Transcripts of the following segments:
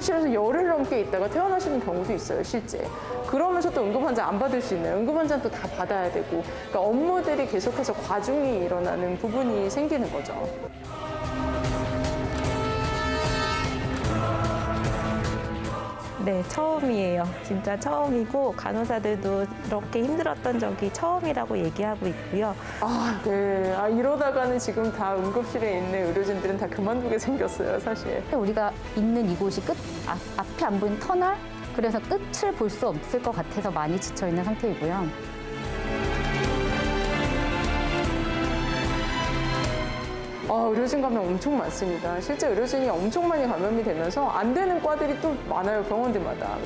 응급실에서 열흘 넘게 있다가 퇴원하시는 경우도 있어요, 실제. 그러면서 또 응급환자 안 받을 수 있는, 응급환자는 또 다 받아야 되고, 그러니까 업무들이 계속해서 과중이 일어나는 부분이 생기는 거죠. 네, 처음이에요. 진짜 처음이고 간호사들도 이렇게 힘들었던 적이 처음이라고 얘기하고 있고요. 아, 네. 이러다가는 지금 다 응급실에 있는 의료진들은 다 그만두게 생겼어요, 사실. 우리가 있는 이곳이 앞에 안 보이는 터널? 그래서 끝을 볼 수 없을 것 같아서 많이 지쳐 있는 상태이고요. 의료진 감염 엄청 많습니다. 실제 의료진이 엄청 많이 감염이 되면서 안 되는 과들이 또 많아요, 병원들마다.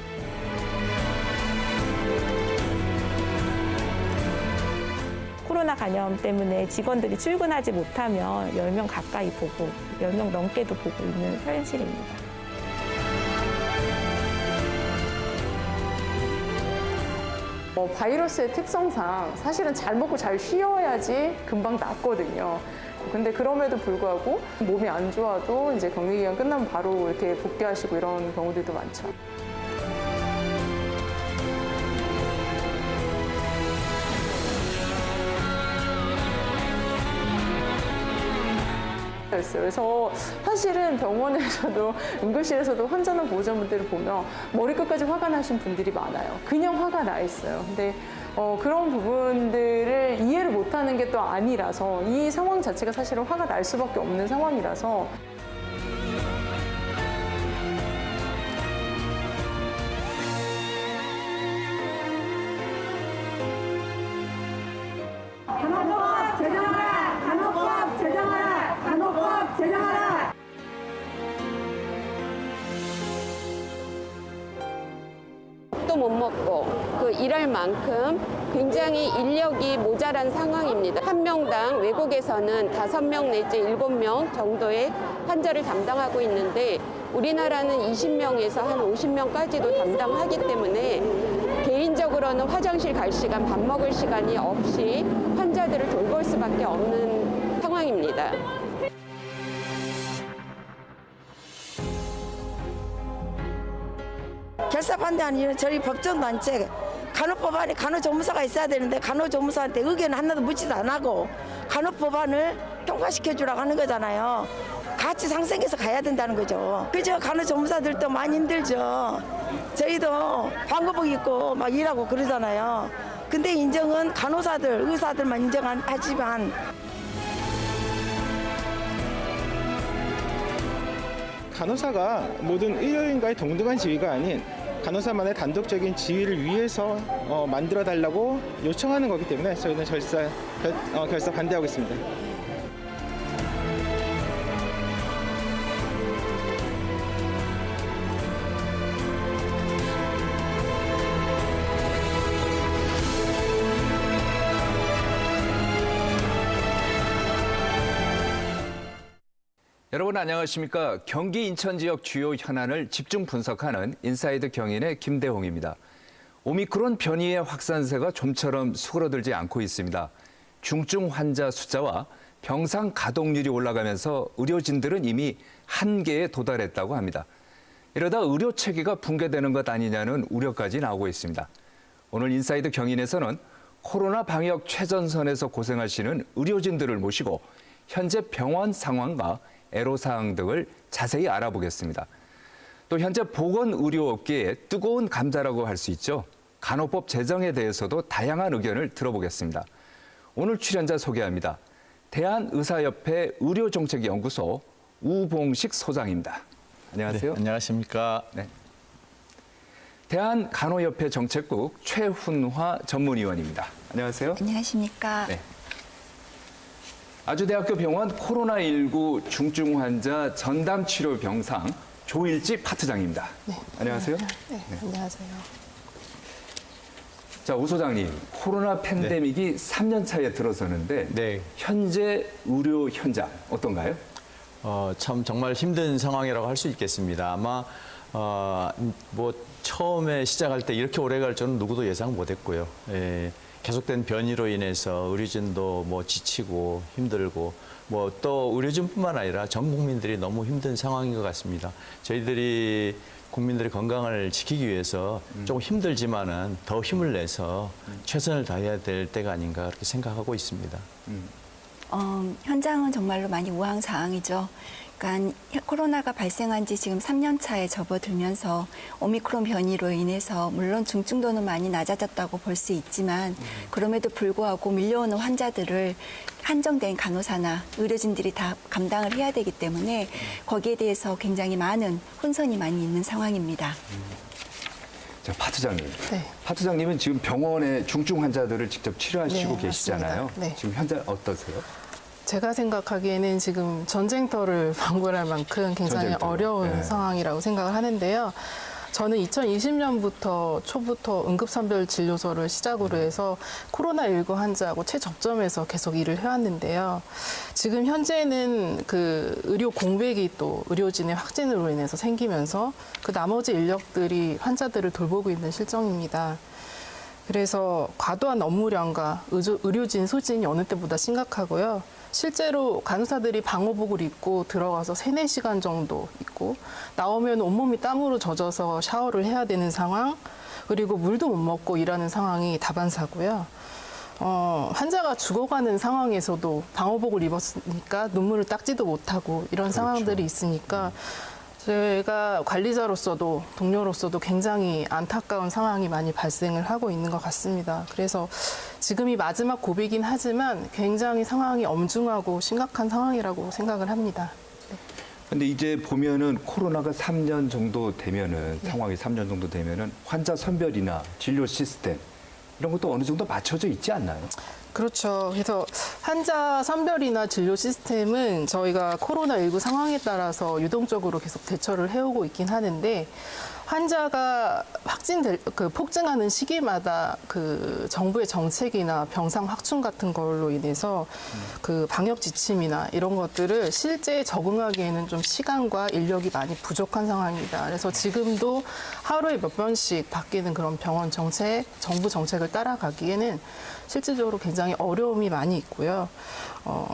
코로나 감염 때문에 직원들이 출근하지 못하면 10명 가까이 보고 10명 넘게도 보고 있는 현실입니다. 바이러스의 특성상 사실은 잘 먹고 잘 쉬어야지 금방 낫거든요. 근데 그럼에도 불구하고 몸이 안 좋아도 이제 격리 기간 끝나면 바로 이렇게 복귀하시고 이런 경우들도 많죠. 그래서 사실은 병원에서도 응급실에서도 환자나 보호자분들을 보면 머리끝까지 화가 나신 분들이 많아요. 그냥 화가 나 있어요. 근데 그런 부분들을 이해를 못하는 게 또 아니라서 이 상황 자체가 사실은 화가 날 수밖에 없는 상황이라서 간호법 제정하라! 간호법 제정하라! 간호법 제정하라! 또 못 먹고 그 일할 만큼 굉장히 인력이 모자란 상황입니다. 한 명당 외국에서는 5명 내지 7명 정도의 환자를 담당하고 있는데 우리나라는 20명에서 한 50명까지도 담당하기 때문에 개인적으로는 화장실 갈 시간, 밥 먹을 시간이 없이 환자들을 돌볼 수밖에 없는 상황입니다. 결사반대하는 이유는 저희 법정단체 간호법안에 간호조무사가 있어야 되는데 간호조무사한테 의견 하나도 묻지도 안 하고 간호법안을 통과시켜주라고 하는 거잖아요. 같이 상생해서 가야 된다는 거죠. 그죠? 간호조무사들도 많이 힘들죠. 저희도 방거복 입고 막 일하고 그러잖아요. 근데 인정은 간호사들, 의사들만 인정하지만 간호사가 모든 의료인과의 동등한 지위가 아닌 간호사만의 단독적인 지위를 위해서 만들어 달라고 요청하는 거기 때문에 저희는 결사 반대하고 있습니다. 여러분 안녕하십니까? 경기 인천 지역 주요 현안을 집중 분석하는 인사이드 경인의 김대홍입니다. 오미크론 변이의 확산세가 좀처럼 수그러들지 않고 있습니다. 중증 환자 숫자와 병상 가동률이 올라가면서 의료진들은 이미 한계에 도달했다고 합니다. 이러다 의료 체계가 붕괴되는 것 아니냐는 우려까지 나오고 있습니다. 오늘 인사이드 경인에서는 코로나 방역 최전선에서 고생하시는 의료진들을 모시고 현재 병원 상황과 애로사항 등을 자세히 알아보겠습니다. 또 현재 보건의료업계의 뜨거운 감자라고 할 수 있죠. 간호법 제정에 대해서도 다양한 의견을 들어보겠습니다. 오늘 출연자 소개합니다. 대한의사협회 의료정책연구소 우봉식 소장입니다. 안녕하세요. 네, 안녕하십니까. 네. 대한간호협회 정책국 최훈화 전문위원입니다. 안녕하세요. 안녕하십니까. 네. 아주대학교 병원 코로나19 중증 환자 전담 치료 병상 조일지 파트장입니다. 네. 안녕하세요. 네, 안녕하세요. 자, 우 소장님, 코로나 팬데믹이 3년 차에 들어서는데 네. 현재 의료 현장 어떤가요? 참 정말 힘든 상황이라고 할 수 있겠습니다. 아마 뭐 처음에 시작할 때 이렇게 오래 갈 줄은 누구도 예상 못했고요. 예. 계속된 변이로 인해서 의료진도 뭐 지치고 힘들고 뭐 또 의료진뿐만 아니라 전 국민들이 너무 힘든 상황인 것 같습니다. 저희들이 국민들의 건강을 지키기 위해서 조금 힘들지만은 더 힘을 내서 최선을 다해야 될 때가 아닌가 그렇게 생각하고 있습니다. 현장은 정말로 많이 우왕좌왕이죠. 그러니까 코로나가 발생한 지 지금 3년 차에 접어들면서 오미크론 변이로 인해서 물론 중증도는 많이 낮아졌다고 볼 수 있지만 그럼에도 불구하고 밀려오는 환자들을 한정된 간호사나 의료진들이 다 감당을 해야 되기 때문에 거기에 대해서 굉장히 많은 혼선이 많이 있는 상황입니다. 자, 파트장님. 네. 파트장님은 지금 병원에 중증 환자들을 직접 치료하시고 네, 계시잖아요. 맞습니다. 네. 지금 현재 어떠세요? 제가 생각하기에는 지금 전쟁터를 방불할 만큼 굉장히 전쟁터. 어려운 네. 상황이라고 생각을 하는데요. 저는 2020년부터 초부터 응급선별진료소를 시작으로 해서 코로나19 환자하고 최접점에서 계속 일을 해왔는데요. 지금 현재는 그 의료 공백이 또 의료진의 확진으로 인해서 생기면서 그 나머지 인력들이 환자들을 돌보고 있는 실정입니다. 그래서 과도한 업무량과 의료진 소진이 어느 때보다 심각하고요. 실제로 간호사들이 방호복을 입고 들어가서 3-4시간 정도 있고 나오면 온몸이 땀으로 젖어서 샤워를 해야 되는 상황, 그리고 물도 못 먹고 일하는 상황이 다반사고요. 환자가 죽어가는 상황에서도 방호복을 입었으니까 눈물을 닦지도 못하고 이런 상황들이 있으니까 제가 관리자로서도 동료로서도 굉장히 안타까운 상황이 많이 발생을 하고 있는 것 같습니다. 그래서 지금이 마지막 고비긴 하지만 굉장히 상황이 엄중하고 심각한 상황이라고 생각을 합니다. 근데 이제 보면은 코로나가 3년 정도 되면은 네. 상황이 3년 정도 되면은 환자 선별이나 진료 시스템 이런 것도 어느 정도 맞춰져 있지 않나요? 그렇죠. 그래서 환자 선별이나 진료 시스템은 저희가 코로나19 상황에 따라서 유동적으로 계속 대처를 해오고 있긴 하는데 환자가 폭증하는 시기마다 그 정부의 정책이나 병상 확충 같은 걸로 인해서 그 방역 지침이나 이런 것들을 실제 적응하기에는 좀 시간과 인력이 많이 부족한 상황입니다. 그래서 지금도 하루에 몇 번씩 바뀌는 그런 병원 정책, 정부 정책을 따라가기에는 실질적으로 굉장히 어려움이 많이 있고요.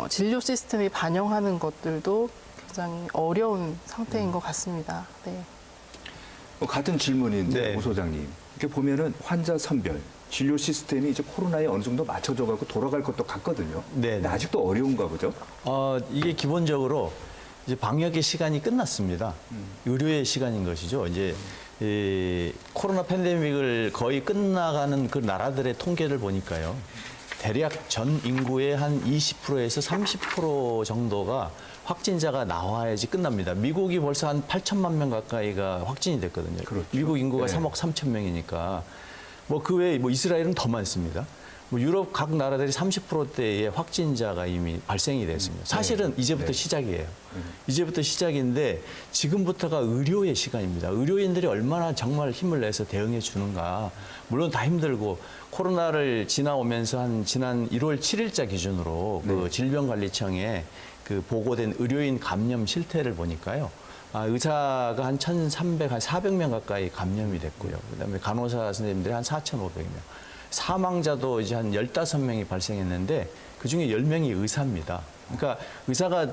진료 시스템이 반영하는 것들도 굉장히 어려운 상태인 것 같습니다. 네. 같은 질문인데 네. 오 소장님, 이렇게 보면은 환자 선별, 진료 시스템이 이제 코로나에 어느 정도 맞춰져 갖고 돌아갈 것도 같거든요. 네, 근데 네. 아직도 어려운가 보죠. 이게 기본적으로 이제 방역의 시간이 끝났습니다. 의료의 시간인 것이죠. 이제 이 코로나 팬데믹을 거의 끝나가는 그 나라들의 통계를 보니까요. 대략 전 인구의 한 20%에서 30% 정도가 확진자가 나와야지 끝납니다. 미국이 벌써 한 8천만 명 가까이가 확진이 됐거든요. 그렇죠. 미국 인구가 네. 3억 3천 명이니까 뭐 그 외에 뭐 이스라엘은 더 많습니다. 뭐 유럽 각 나라들이 30%대의 확진자가 이미 발생이 됐습니다. 사실은 이제부터 시작이에요. 이제부터 시작인데 지금부터가 의료의 시간입니다. 의료인들이 얼마나 정말 힘을 내서 대응해 주는가. 물론 다 힘들고 코로나를 지나오면서 한 지난 1월 7일자 기준으로 그 질병관리청에 그 보고된 의료인 감염 실태를 보니까요. 의사가 한 1,300, 한 400명 가까이 감염이 됐고요. 그다음에 간호사 선생님들이 한 4,500명. 사망자도 이제 한 15명이 발생했는데 그중에 10명이 의사입니다. 그러니까 의사가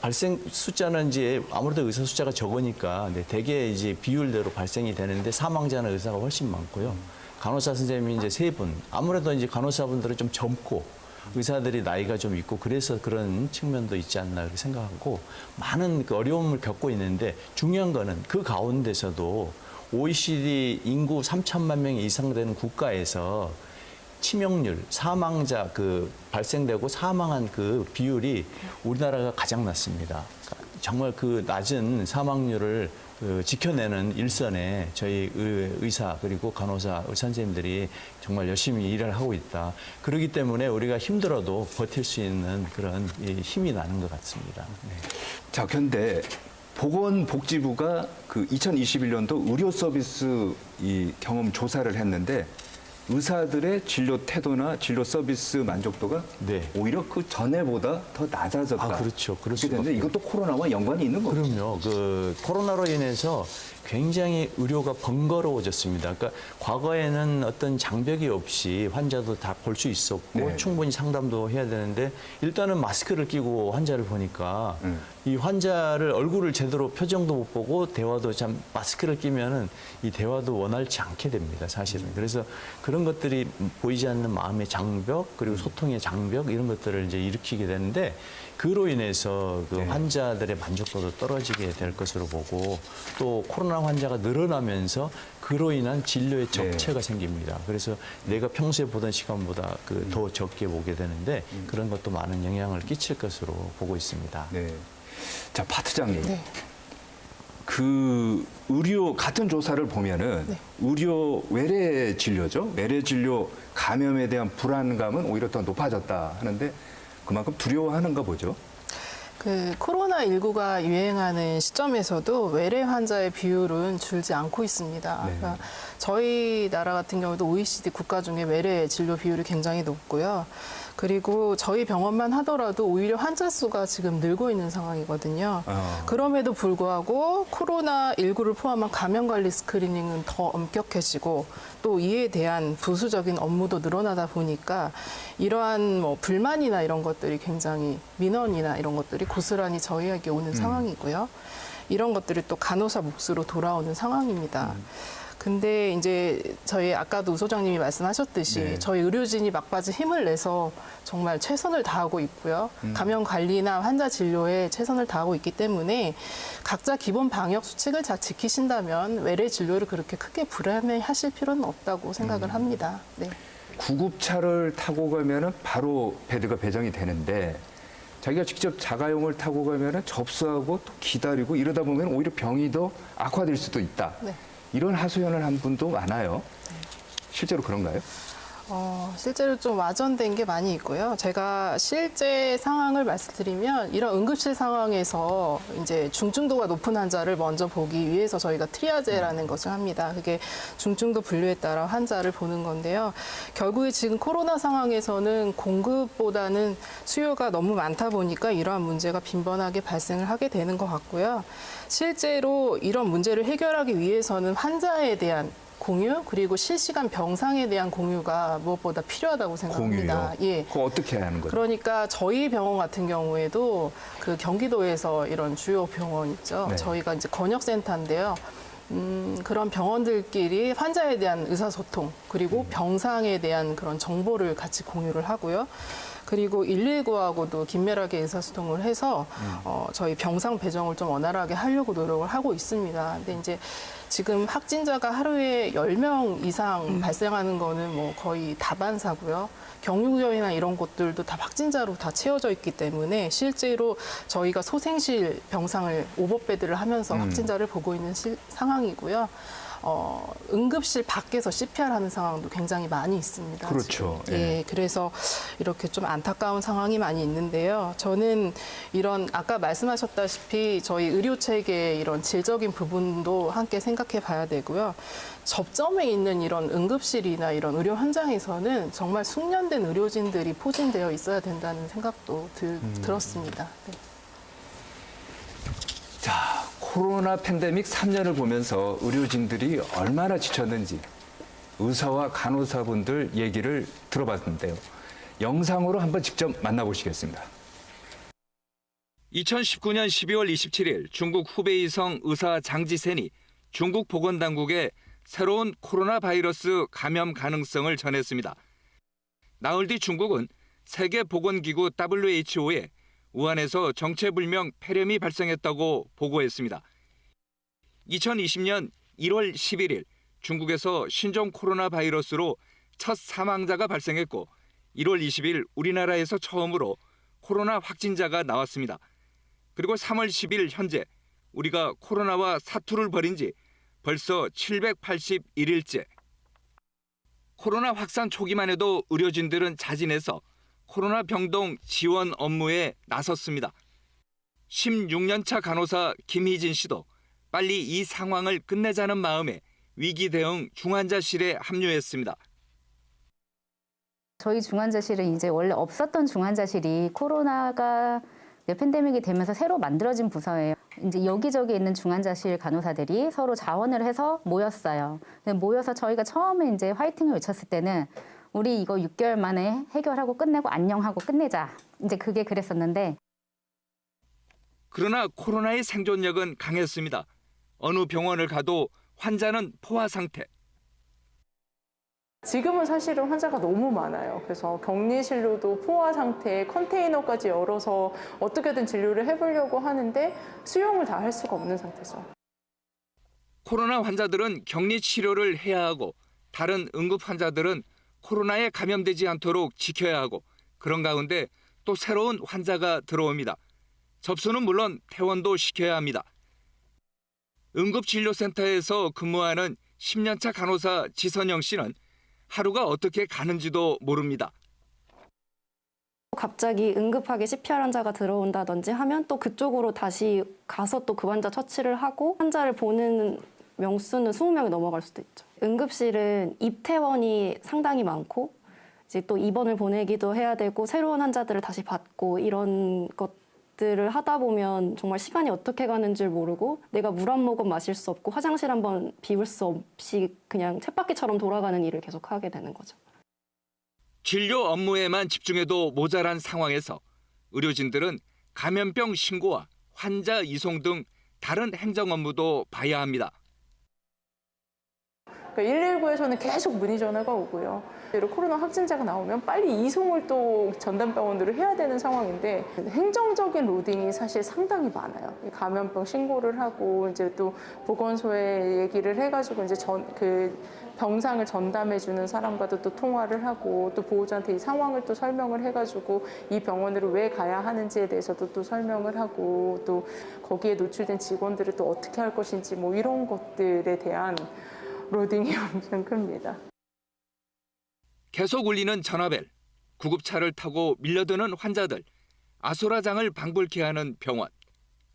발생 숫자는 이제 아무래도 의사 숫자가 적으니까 대개 이제 비율대로 발생이 되는데 사망자는 의사가 훨씬 많고요. 간호사 선생님이 이제 3분. 아무래도 이제 간호사분들은 좀 젊고 의사들이 나이가 좀 있고 그래서 그런 측면도 있지 않나 이렇게 생각하고 많은 그 어려움을 겪고 있는데 중요한 거는 그 가운데서도 OECD 인구 3천만 명 이상 되는 국가에서 치명률, 사망자 그 발생되고 사망한 그 비율이 우리나라가 가장 낮습니다. 정말 그 낮은 사망률을 지켜내는 일선에 저희 의사 그리고 간호사, 선생님들이 정말 열심히 일을 하고 있다. 그렇기 때문에 우리가 힘들어도 버틸 수 있는 그런 힘이 나는 것 같습니다. 네. 자, 그런데 보건복지부가 그 2021년도 의료 서비스 이 경험 조사를 했는데 의사들의 진료 태도나 진료 서비스 만족도가 네. 오히려 그 전에보다 더 낮아졌다. 그렇죠. 그럴 그렇게 수밖에 되는데 이것도 코로나와 연관이 있는 거죠. 그럼요. 그 코로나로 인해서 굉장히 의료가 번거로워졌습니다. 그러니까 과거에는 어떤 장벽이 없이 환자도 다 볼 수 있었고 네. 충분히 상담도 해야 되는데 일단은 마스크를 끼고 환자를 보니까 이 환자를 얼굴을 제대로 표정도 못 보고 대화도 참 마스크를 끼면은 이 대화도 원활치 않게 됩니다, 사실은. 그래서 그런 것들이 보이지 않는 마음의 장벽 그리고 소통의 장벽 이런 것들을 이제 일으키게 되는데 그로 인해서 그 환자들의 만족도도 떨어지게 될 것으로 보고 또 코로나 환자가 늘어나면서 그로 인한 진료의 적체가 생깁니다. 그래서 내가 평소에 보던 시간보다 더 적게 보게 되는데 그런 것도 많은 영향을 끼칠 것으로 보고 있습니다. 네. 자, 파 트장님. 그 의료 같은 조사를 보면은 의료 외래 진료죠. 외래 진료 감염에 대한 불안감은 오히려 더 높아졌다 하는데 그만큼 두려워하는가 보죠. 그 코로나19가 유행하는 시점에서도 외래 환자의 비율은 줄지 않고 있습니다. 네. 그러니까 저희 나라 같은 경우도 OECD 국가 중에 외래 진료 비율이 굉장히 높고요. 그리고 저희 병원만 하더라도 오히려 환자 수가 지금 늘고 있는 상황이거든요. 그럼에도 불구하고 코로나19를 포함한 감염관리 스크리닝은 더 엄격해지고 또 이에 대한 부수적인 업무도 늘어나다 보니까 이러한 뭐 불만이나 이런 것들이 굉장히 민원이나 이런 것들이 고스란히 저희에게 오는 상황이고요. 이런 것들이 또 간호사 몫으로 돌아오는 상황입니다. 근데 이제 저희 아까도 우 소장님이 말씀하셨듯이 저희 의료진이 막바지 힘을 내서 정말 최선을 다하고 있고요. 감염 관리나 환자 진료에 최선을 다하고 있기 때문에 각자 기본 방역 수칙을 잘 지키신다면 외래 진료를 그렇게 크게 불안해하실 필요는 없다고 생각을 합니다. 네. 구급차를 타고 가면은 바로 베드가 배정이 되는데 자기가 직접 자가용을 타고 가면은 접수하고 또 기다리고 이러다 보면 오히려 병이 더 악화될 수도 있다. 네. 이런 하소연을 한 분도 많아요. 실제로 그런가요? 실제로 좀 와전된 게 많이 있고요. 제가 실제 상황을 말씀드리면 이런 응급실 상황에서 이제 중증도가 높은 환자를 먼저 보기 위해서 저희가 트리아제라는 것을 합니다. 그게 중증도 분류에 따라 환자를 보는 건데요. 결국에 지금 코로나 상황에서는 공급보다는 수요가 너무 많다 보니까 이러한 문제가 빈번하게 발생을 하게 되는 것 같고요. 실제로 이런 문제를 해결하기 위해서는 환자에 대한 공유 그리고 실시간 병상에 대한 공유가 무엇보다 필요하다고 생각합니다. 공유요? 예. 그거 어떻게 하는 거죠? 그러니까 저희 병원 같은 경우에도 그 경기도에서 이런 주요 병원 있죠. 네. 저희가 이제 건역센터인데요. 그런 병원들끼리 환자에 대한 의사소통 그리고 병상에 대한 그런 정보를 같이 공유를 하고요. 그리고 119하고도 긴밀하게 의사소통을 해서 저희 병상 배정을 좀 원활하게 하려고 노력을 하고 있습니다. 근데 이제 지금 확진자가 하루에 10명 이상 발생하는 거는 뭐 거의 다반사고요. 경유병이나 이런 곳들도 다 확진자로 다 채워져 있기 때문에 실제로 저희가 소생실 병상을 오버베드를 하면서 확진자를 보고 있는 상황이고요. 응급실 밖에서 CPR 하는 상황도 굉장히 많이 있습니다. 그렇죠. 지금. 예, 그래서 이렇게 좀 안타까운 상황이 많이 있는데요. 저는 이런 아까 말씀하셨다시피 저희 의료 체계의 이런 질적인 부분도 함께 생각해 봐야 되고요. 접점에 있는 이런 응급실이나 이런 의료 현장에서는 정말 숙련된 의료진들이 포진되어 있어야 된다는 생각도 들었습니다. 네. 자, 코로나 팬데믹 3년을 보면서 의료진들이 얼마나 지쳤는지 의사와 간호사분들 얘기를 들어봤는데요. 영상으로 한번 직접 만나보시겠습니다. 2019년 12월 27일 중국 후베이성 의사 장지센이 중국 보건당국에 새로운 코로나 바이러스 감염 가능성을 전했습니다. 나흘 뒤 중국은 세계보건기구 WHO에 우한에서 정체불명 폐렴이 발생했다고 보고했습니다. 2020년 1월 11일 중국에서 신종 코로나 바이러스로 첫 사망자가 발생했고 1월 20일 우리나라에서 처음으로 코로나 확진자가 나왔습니다. 그리고 3월 10일 현재 우리가 코로나와 사투를 벌인 지 벌써 781일째. 코로나 확산 초기만 해도 의료진들은 자진해서 코로나 병동 지원 업무에 나섰습니다. 16년차 간호사 김희진 씨도 빨리 이 상황을 끝내자는 마음에 위기 대응 중환자실에 합류했습니다. 저희 중환자실은 이제 원래 없었던 중환자실이 코로나가 팬데믹이 되면서 새로 만들어진 부서예요. 이제 여기저기 있는 중환자실 간호사들이 서로 자원을 해서 모였어요. 모여서 저희가 처음에 이제 화이팅을 외쳤을 때는 우리 이거 6개월 만에 해결하고 끝내고 안녕하고 끝내자. 이제 그게 그랬었는데. 그러나 코로나의 생존력은 강했습니다. 어느 병원을 가도 환자는 포화 상태. 지금은 사실은 환자가 너무 많아요. 그래서 격리실로도 포화 상태에 컨테이너까지 열어서 어떻게든 진료를 해보려고 하는데 수용을 다 할 수가 없는 상태죠. 코로나 환자들은 격리 치료를 해야 하고 다른 응급 환자들은 코로나에 감염되지 않도록 지켜야 하고 그런 가운데 또 새로운 환자가 들어옵니다. 접수는 물론 퇴원도 시켜야 합니다. 응급진료센터에서 근무하는 10년차 간호사 지선영 씨는 하루가 어떻게 가는지도 모릅니다. 갑자기 응급하게 CPR 환자가 들어온다든지 하면 또 그쪽으로 다시 가서 또 그 환자 처치를 하고 환자를 보는 명수는 20명이 넘어갈 수도 있죠. 응급실은 입퇴원이 상당히 많고 이제 또 입원을 보내기도 해야 되고 새로운 환자들을 다시 받고 이런 것들을 하다 보면 정말 시간이 어떻게 가는 줄 모르고 내가 물 한 모금 마실 수 없고 화장실 한번 비울 수 없이 그냥 쳇바퀴처럼 돌아가는 일을 계속 하게 되는 거죠. 진료 업무에만 집중해도 모자란 상황에서 의료진들은 감염병 신고와 환자 이송 등 다른 행정 업무도 봐야 합니다. 119에서는 계속 문의 전화가 오고요. 코로나 확진자가 나오면 빨리 이송을 또 전담병원으로 해야 되는 상황인데 행정적인 로딩이 사실 상당히 많아요. 감염병 신고를 하고 이제 또 보건소에 얘기를 해가지고 이제 그 병상을 전담해주는 사람과도 또 통화를 하고 또 보호자한테 이 상황을 또 설명을 해가지고 이 병원으로 왜 가야 하는지에 대해서도 또 설명을 하고 또 거기에 노출된 직원들을 또 어떻게 할 것인지 뭐 이런 것들에 대한 로딩이 엄청 큽니다. 계속 울리는 전화벨, 구급차를 타고 밀려드는 환자들, 아수라장을 방불케 하는 병원.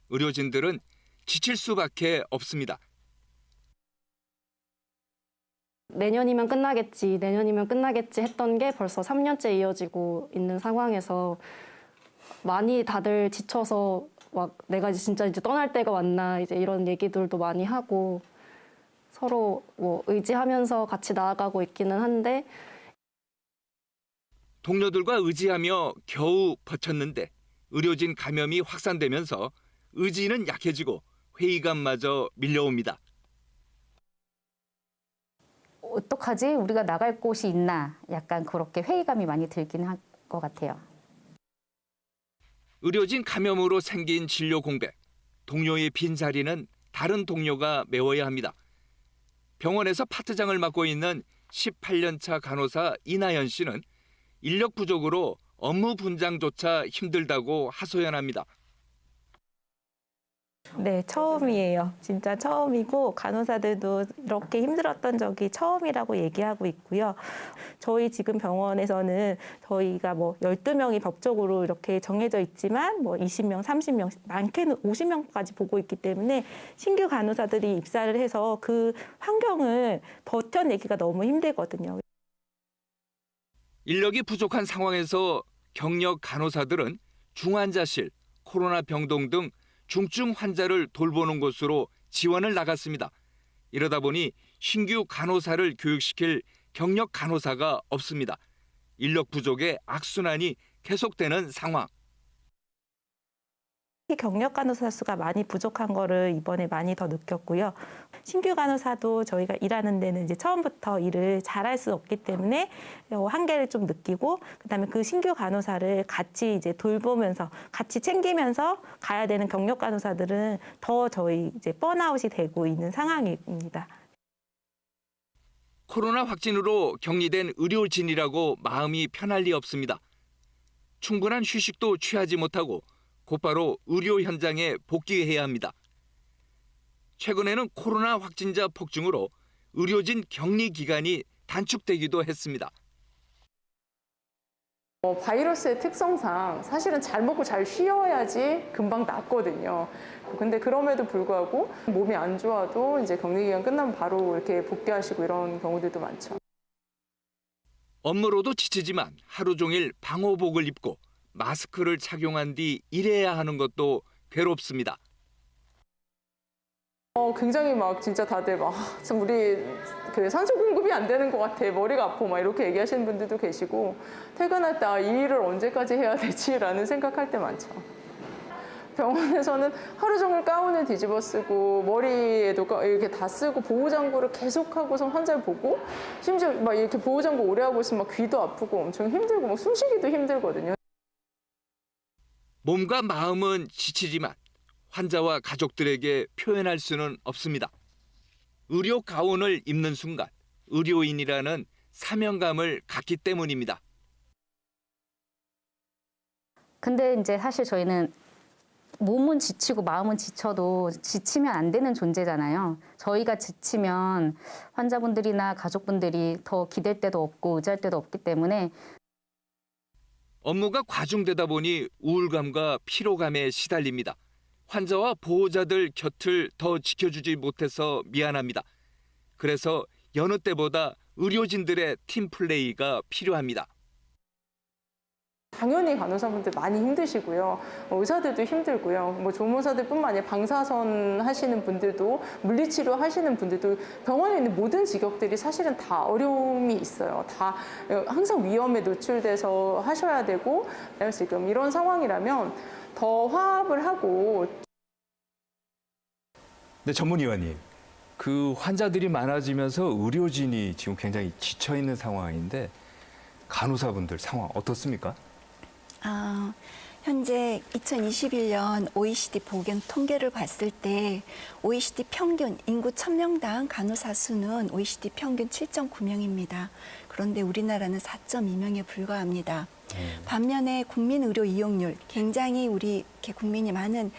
의료진들은 지칠 수밖에 없습니다. 내년이면 끝나겠지 했던 게 벌써 3년째 이어지고 있는 상황에서 많이 다들 지쳐서 막 내가 진짜 이제 떠날 때가 왔나 이제 이런 얘기들도 많이 하고 서로 뭐 의지하면서 같이 나아가고 있기는 한데 동료들과 의지하며 겨우 버텼는데 의료진 감염이 확산되면서 의지는 약해지고 회의감마저 밀려옵니다. 어떡하지? 우리가 나갈 곳이 있나? 약간 그렇게 회의감이 많이 들긴 할 것 같아요. 의료진 감염으로 생긴 진료 공백. 동료의 빈자리는 다른 동료가 메워야 합니다. 병원에서 파트장을 맡고 있는 18년차 간호사 이나연 씨는 인력 부족으로 업무 분장조차 힘들다고 하소연합니다. 네, 처음이에요. 진짜 처음이고 간호사들도 이렇게 힘들었던 적이 처음이라고 얘기하고 있고요. 저희 지금 병원에서는 저희가 뭐 12명이 법적으로 이렇게 정해져 있지만 뭐 20명, 30명, 많게는 50명까지 보고 있기 때문에 신규 간호사들이 입사를 해서 그 환경을 버텨내기가 너무 힘들거든요. 인력이 부족한 상황에서 경력 간호사들은 중환자실, 코로나 병동 등 중증 환자를 돌보는 곳으로 지원을 나갔습니다. 이러다 보니 신규 간호사를 교육시킬 경력 간호사가 없습니다. 인력 부족의 악순환이 계속되는 상황. 경력 간호사 수가 많이 부족한 거를 이번에 많이 더 느꼈고요. 신규 간호사도 저희가 일하는 데는 이제 처음부터 일을 잘할 수 없기 때문에 한계를 좀 느끼고 그다음에 그 신규 간호사를 같이 이제 돌보면서 같이 챙기면서 가야 되는 경력 간호사들은 더 저희 이제 번아웃이 되고 있는 상황입니다. 코로나 확진으로 격리된 의료진이라고 마음이 편할 리 없습니다. 충분한 휴식도 취하지 못하고 곧바로 의료 현장에 복귀해야 합니다. 최근에는 코로나 확진자 폭증으로 의료진 격리 기간이 단축되기도 했습니다. 바이러스의 특성상 사실은 잘 먹고 잘 쉬어야지 금방 낫거든요. 근데 그럼에도 불구하고 몸이 안 좋아도 이제 격리 기간 끝나면 바로 이렇게 복귀하시고 이런 경우들도 많죠. 업무로도 지치지만 하루 종일 방호복을 입고 마스크를 착용한 뒤 일해야 하는 것도 괴롭습니다. 굉장히 막 진짜 다들 막 참 우리 그 산소 공급이 안 되는 것 같아, 머리가 아파 막 이렇게 얘기하시는 분들도 계시고, 퇴근할 때 이 일을 언제까지 해야 되지라는 생각할 때 많죠. 병원에서는 하루 종일 가운을 뒤집어 쓰고 머리에도 이렇게 다 쓰고 보호장구를 계속하고서 환자를 보고, 심지어 막 이렇게 보호장구 오래 하고 있으면 막 귀도 아프고 엄청 힘들고 막 숨쉬기도 힘들거든요. 몸과 마음은 지치지만 환자와 가족들에게 표현할 수는 없습니다. 의료 가운을 입는 순간 의료인이라는 사명감을 갖기 때문입니다. 근데 이제 사실 저희는 몸은 지치고 마음은 지쳐도 지치면 안 되는 존재잖아요. 저희가 지치면 환자분들이나 가족분들이 더 기댈 데도 없고 의지할 데도 없기 때문에 업무가 과중되다 보니 우울감과 피로감에 시달립니다. 환자와 보호자들 곁을 더 지켜주지 못해서 미안합니다. 그래서 여느 때보다 의료진들의 팀플레이가 필요합니다. 당연히 간호사분들 많이 힘드시고요. 의사들도 힘들고요. 뭐 조무사들뿐만 아니라 방사선 하시는 분들도, 물리치료 하시는 분들도, 병원에 있는 모든 직업들이 사실은 다 어려움이 있어요. 다 항상 위험에 노출돼서 하셔야 되고, 지금 이런 상황이라면 더 화합을 하고. 네, 전문의원님. 그 환자들이 많아지면서 의료진이 지금 굉장히 지쳐 있는 상황인데 간호사분들 상황 어떻습니까? 현재 2021년 OECD 보건 통계를 봤을 때 OECD 평균 인구 1000명당 간호사 수는 OECD 평균 7.9명입니다. 그런데 우리나라는 4.2명에 불과합니다. 반면에 국민 의료 이용률, 굉장히 우리 국민이 많은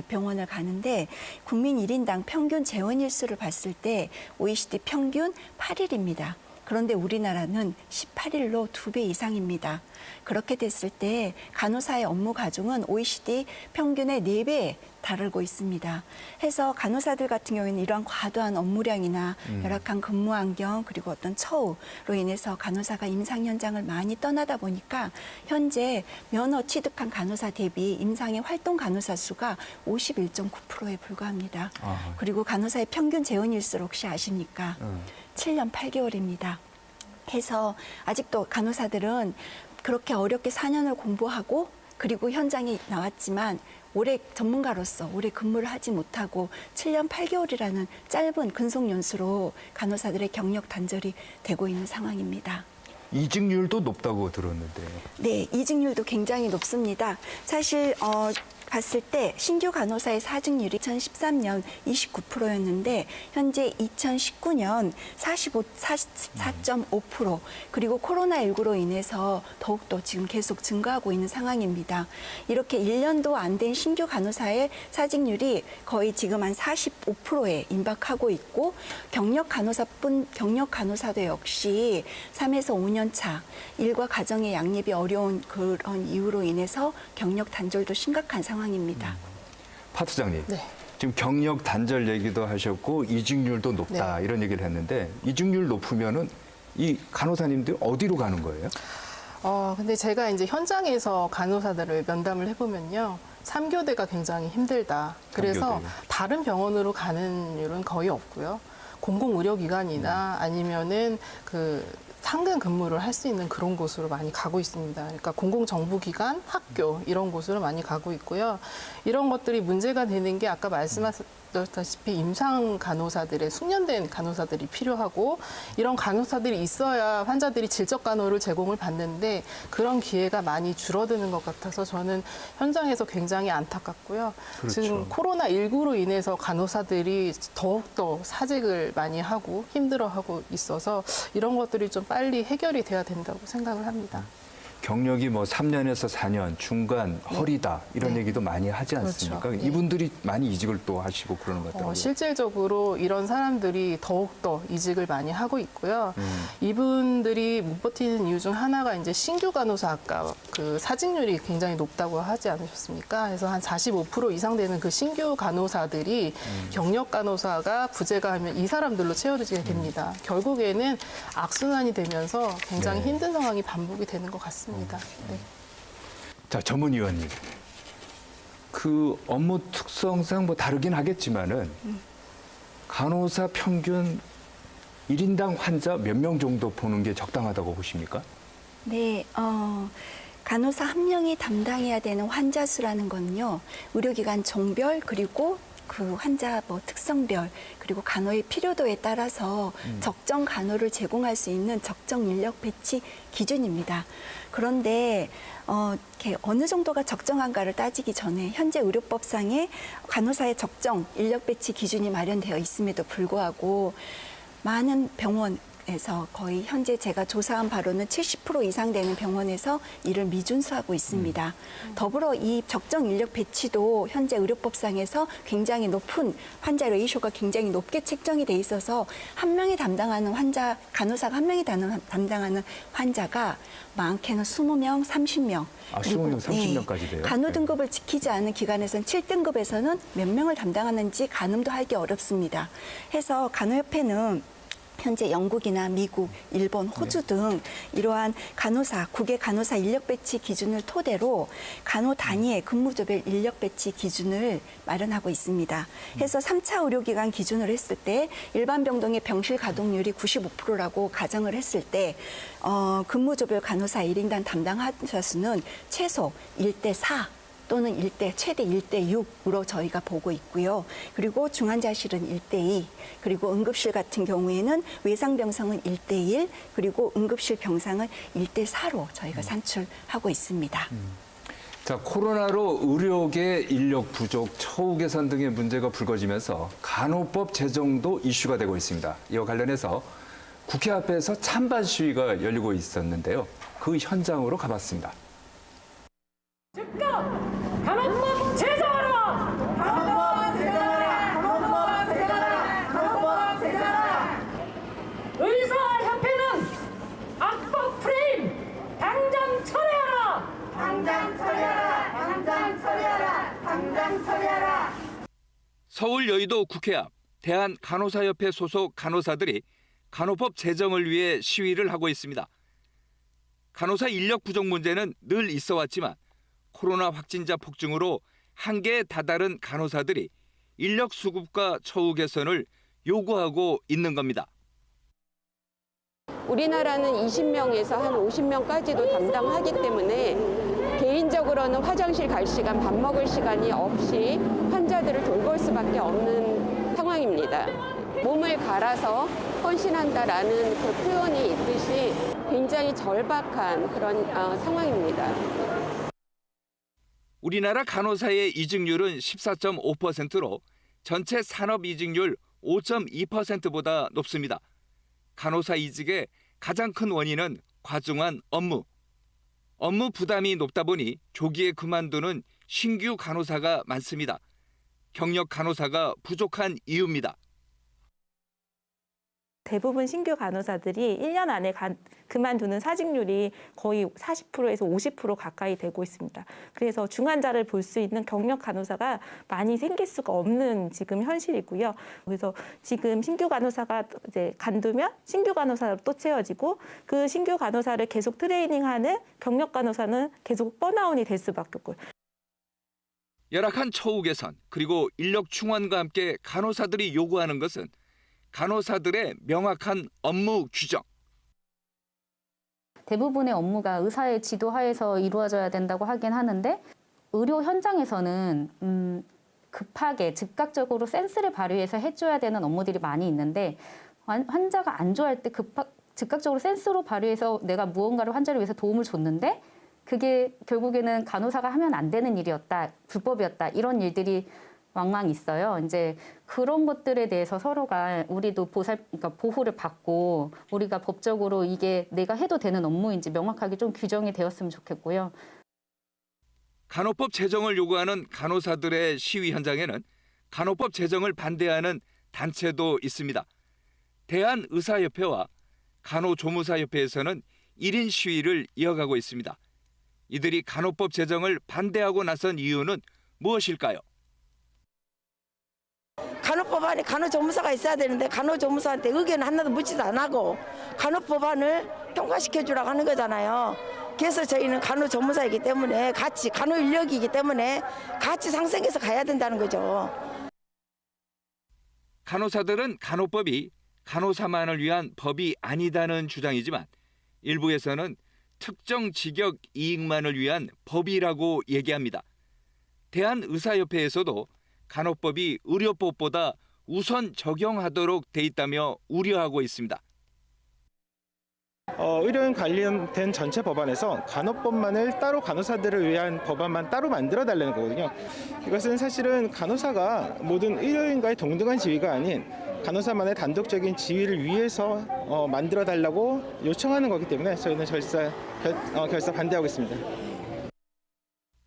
병원을 가는데 국민 1인당 평균 재원 일수를 봤을 때 OECD 평균 8일입니다. 그런데 우리나라는 18일로 2배 이상입니다. 그렇게 됐을 때 간호사의 업무 과중은 OECD 평균의 4배에 다르고 있습니다. 해서 간호사들 같은 경우에는 이러한 과도한 업무량이나 열악한 근무 환경 그리고 어떤 처우로 인해서 간호사가 임상 현장을 많이 떠나다 보니까 현재 면허 취득한 간호사 대비 임상의 활동 간호사 수가 51.9%에 불과합니다. 그리고 간호사의 평균 재원 일수를 혹시 아십니까? 7년 8개월입니다. 해서 아직도 간호사들은 그렇게 어렵게 4년을 공부하고 그리고 현장에 나왔지만 오래 전문가로서 오래 근무를 하지 못하고 7년 8개월이라는 짧은 근속 연수로 간호사들의 경력 단절이 되고 있는 상황입니다. 이직률도 높다고 들었는데. 네, 이직률도 굉장히 높습니다. 사실 봤을 때 신규 간호사의 사직률이 2013년 29%였는데 현재 2019년 44.5% 그리고 코로나19로 인해서 더욱더 지금 계속 증가하고 있는 상황입니다. 이렇게 1년도 안 된 신규 간호사의 사직률이 거의 지금 한 45%에 임박하고 있고 경력 간호사도 역시 3에서 5년 차 일과 가정의 양립이 어려운 그런 이유로 인해서 경력 단절도 심각한 상황입니다. 파 투장님, 네. 지금 경력 단절 얘기도 하셨고 이직률도 높다 네. 이런 얘기를 했는데 이직률 높으면은 이 간호사님들 어디로 가는 거예요? 근데 제가 이제 현장에서 간호사들을 면담을 해보면요. 3교대가 굉장히 힘들다. 그래서 3교대요. 다른 병원으로 가는 일은 거의 없고요. 공공의료기관이나 아니면은 그 상근 근무를 할 수 있는 그런 곳으로 많이 가고 있습니다. 그러니까 공공정부기관, 학교 이런 곳으로 많이 가고 있고요. 이런 것들이 문제가 되는 게 아까 말씀하셨다시피 임상 간호사들의 숙련된 간호사들이 필요하고 이런 간호사들이 있어야 환자들이 질적 간호를 제공을 받는데 그런 기회가 많이 줄어드는 것 같아서 저는 현장에서 굉장히 안타깝고요. 그렇죠. 지금 코로나19로 인해서 간호사들이 더욱더 사직을 많이 하고 힘들어하고 있어서 이런 것들이 좀 빨리 해결이 돼야 된다고 생각을 합니다. 경력이 뭐 3년에서 4년, 중간, 허리다 이런 얘기도 많이 하지 않습니까? 그렇죠. 이분들이 많이 이직을 또 하시고 그러는 것 같더라고요. 실질적으로 이런 사람들이 더욱더 이직을 많이 하고 있고요. 이분들이 못 버티는 이유 중 하나가 이제 신규 간호사 아까 그 사직률이 굉장히 높다고 하지 않으셨습니까? 그래서 한 45% 이상 되는 그 신규 간호사들이 경력 간호사가 부재가 하면 이 사람들로 채워지게 됩니다. 결국에는 악순환이 되면서 굉장히 네. 힘든 상황이 반복이 되는 것 같습니다. 네. 자, 전문위원님. 그 업무 특성상 뭐 다르긴 하겠지만은 간호사 평균 1인당 환자 몇 명 정도 보는 게 적당하다고 보십니까? 네, 간호사 한 명이 담당해야 되는 환자 수라는 건요, 의료기관 종별 그리고 그 환자 뭐 특성별 그리고 간호의 필요도에 따라서 적정 간호를 제공할 수 있는 적정 인력 배치 기준입니다. 그런데 이렇게 어느 정도가 적정한가를 따지기 전에 현재 의료법상에 간호사의 적정 인력 배치 기준이 마련되어 있음에도 불구하고 많은 병원에서 거의 현재 제가 조사한 바로는 70% 이상 되는 병원에서 이를 미준수하고 있습니다. 더불어 이 적정 인력 배치도 현재 의료법상에서 굉장히 높은 환자 레이쇼가 굉장히 높게 책정이 돼 있어서 한 명이 담당하는 환자, 간호사가 한 명이 담당하는 환자가 많게는 20명, 30명. 아, 20명, 30명까지 돼요? 간호 등급을 지키지 않은 기관에서는 7등급에서는 몇 명을 담당하는지 가늠도 하기 어렵습니다. 해서 간호협회는 현재 영국이나 미국, 일본, 호주 등 이러한 간호사, 국외 간호사 인력 배치 기준을 토대로 간호 단위의 근무조별 인력 배치 기준을 마련하고 있습니다. 해서 3차 의료기관 기준으로 했을 때 일반 병동의 병실 가동률이 95%라고 가정을 했을 때 근무조별 간호사 1인당 담당 환자 수는 최소 1대4 또는 최대 1대6으로 저희가 보고 있고요. 그리고 중환자실은 1대2, 그리고 응급실 같은 경우에는 외상병상은 1대1, 그리고 응급실 병상은 1대4로 저희가 산출하고 있습니다. 자, 코로나로 의료계 인력 부족, 처우 개선 등의 문제가 불거지면서 간호법 제정도 이슈가 되고 있습니다. 이와 관련해서 국회 앞에서 찬반 시위가 열리고 있었는데요. 그 현장으로 가봤습니다. 간호법 제정하라! 간호법 제정하라! 간호법 제정하라! 간호법 제정하라! 의사협회는 악법 프레임 당장 철회하라! 당장 철회하라! 당장 철회하라! 당장 철회하라! 서울 여의도 국회 앞 대한간호사협회 소속 간호사들이 간호법 제정을 위해 시위를 하고 있습니다. 간호사 인력 부족 문제는 늘 있어 왔지만 코로나 확진자 폭증으로 한계에 다다른 간호사들이 인력 수급과 처우 개선을 요구하고 있는 겁니다. 우리나라는 20명에서 한 50명까지도 담당하기 때문에 개인적으로는 화장실 갈 시간, 밥 먹을 시간이 없이 환자들을 돌볼 수밖에 없는 상황입니다. 몸을 갈아서 헌신한다라는 그 표현이 있듯이 굉장히 절박한 그런 상황입니다. 우리나라 간호사의 이직률은 14.5%로 전체 산업 이직률 5.2%보다 높습니다. 간호사 이직의 가장 큰 원인은 과중한 업무 부담이 높다 보니 조기에 그만두는 신규 간호사가 많습니다. 경력 간호사가 부족한 이유입니다. 대부분 신규 간호사들이 1년 안에 그만두는 사직률이 거의 40%에서 50% 가까이 되고 있습니다. 그래서 중환자를 볼 수 있는 경력 간호사가 많이 생길 수가 없는 지금 현실이고요. 그래서 지금 신규 간호사가 이제 간두면 신규 간호사로 또 채워지고 그 신규 간호사를 계속 트레이닝하는 경력 간호사는 계속 번아웃이 될 수밖에 없고요. 열악한 처우 개선 그리고 인력 충원과 함께 간호사들이 요구하는 것은 간호사들의 명확한 업무 규정. 대부분의 업무가 의사의 지도하에서 이루어져야 된다고 하긴 하는데 의료 현장에서는 급하게 즉각적으로 센스를 발휘해서 해줘야 되는 업무들이 많이 있는데 환자가 안 좋아할 때 즉각적으로 센스로 발휘해서 내가 무언가를 환자를 위해서 도움을 줬는데 그게 결국에는 간호사가 하면 안 되는 일이었다, 불법이었다 이런 일들이 왕왕 있어요. 이제 그런 것들에 대해서 서로가 우리도 그러니까 보호를 받고 우리가 법적으로 이게 내가 해도 되는 업무인지 명확하게 좀 규정이 되었으면 좋겠고요. 간호법 제정을 요구하는 간호사들의 시위 현장에는 간호법 제정을 반대하는 단체도 있습니다. 대한의사협회와 간호조무사협회에서는 1인 시위를 이어가고 있습니다. 이들이 간호법 제정을 반대하고 나선 이유는 무엇일까요? 간호법안에 간호조무사가 있어야 되는데 간호조무사한테 의견 하나도 묻지도 안 하고 간호법안을 통과시켜 주라고 하는 거잖아요. 그래서 저희는 간호조무사이기 때문에 같이 간호 인력이기 때문에 같이 상생해서 가야 된다는 거죠. 간호사들은 간호법이 간호사만을 위한 법이 아니다는 주장이지만 일부에서는 특정 직역 이익만을 위한 법이라고 얘기합니다. 대한의사협회에서도 간호법이 의료법보다 우선 적용하도록 돼 있다며 우려하고 있습니다. 의료인 관련된 전체 법안에서 간호법만을 따로 간호사들을 위한 법안만 따로 만들어 달라는 거거든요. 이것은 사실은 간호사가 모든 의료인과의 동등한 지위가 아닌 간호사만의 단독적인 지위를 위해서 만들어 달라고 요청하는 거기 때문에 저희는 결사 반대하고 있습니다.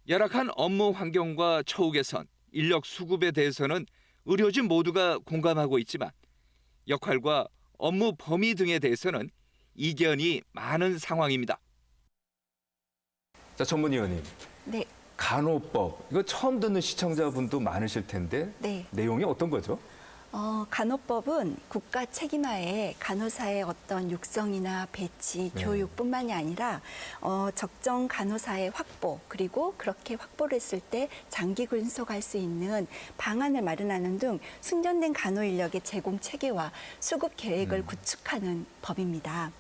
열악한 업무 환경과 처우 개선, 인력 수급에 대해서는 의료진 모두가 공감하고 있지만 역할과 업무 범위 등에 대해서는 이견이 많은 상황입니다. 자, 전문위원님. 네. 간호법, 이거 처음 듣는 시청자분도 많으실 텐데 네. 내용이 어떤 거죠? 간호법은 국가 책임하에 간호사의 어떤 육성이나 배치, 네. 교육뿐만이 아니라 적정 간호사의 확보, 그리고 그렇게 확보를 했을 때 장기 근속할 수 있는 방안을 마련하는 등 숙련된 간호 인력의 제공 체계와 수급 계획을 구축하는 법입니다.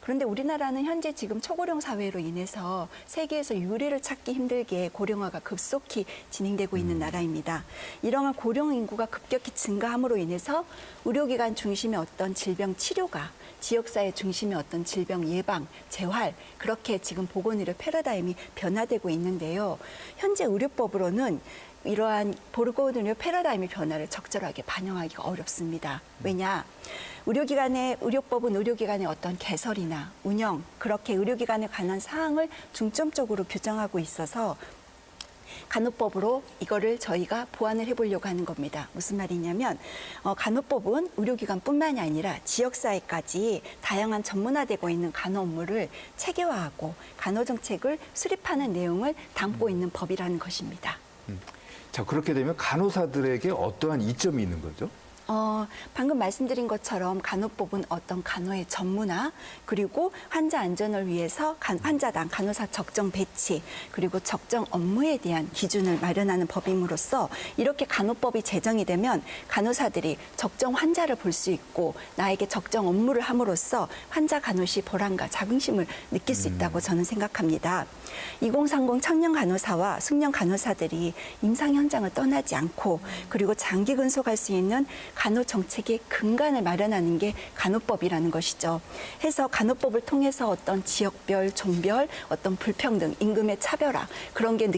그런데 우리나라는 현재 지금 초고령 사회로 인해서 세계에서 유례를 찾기 힘들게 고령화가 급속히 진행되고 있는 나라입니다. 이러한 고령 인구가 급격히 증가함으로 인해서 의료기관 중심의 어떤 질병 치료가 지역사회 중심의 어떤 질병 예방, 재활, 그렇게 지금 보건의료 패러다임이 변화되고 있는데요. 현재 의료법으로는 이러한 보건의료 패러다임의 변화를 적절하게 반영하기가 어렵습니다. 왜냐? 의료법은 의료기관의 어떤 개설이나 운영, 그렇게 의료기관에 관한 사항을 중점적으로 규정하고 있어서 간호법으로 이거를 저희가 보완을 해보려고 하는 겁니다. 무슨 말이냐면 간호법은 의료기관뿐만이 아니라 지역사회까지 다양한 전문화되고 있는 간호 업무를 체계화하고 간호정책을 수립하는 내용을 담고 있는 법이라는 것입니다. 자, 그렇게 되면 간호사들에게 어떠한 이점이 있는 거죠? 방금 말씀드린 것처럼 간호법은 어떤 간호의 전문화, 그리고 환자 안전을 위해서 환자당 간호사 적정 배치, 그리고 적정 업무에 대한 기준을 마련하는 법임으로써 이렇게 간호법이 제정이 되면 간호사들이 적정 환자를 볼 수 있고 나에게 적정 업무를 함으로써 환자 간호 시 보람과 자긍심을 느낄 수 있다고 저는 생각합니다. 2030 청년 간호사와 숙련 간호사들이 임상 현장을 떠나지 않고 그리고 장기 근속할 수 있는 간호 정책의 근간을 마련하는 게 간호법이라는 것이죠. 해서 간호법을 통해서 어떤 지역별, 종별, 어떤 불평등, 임금의 차별화 그런 게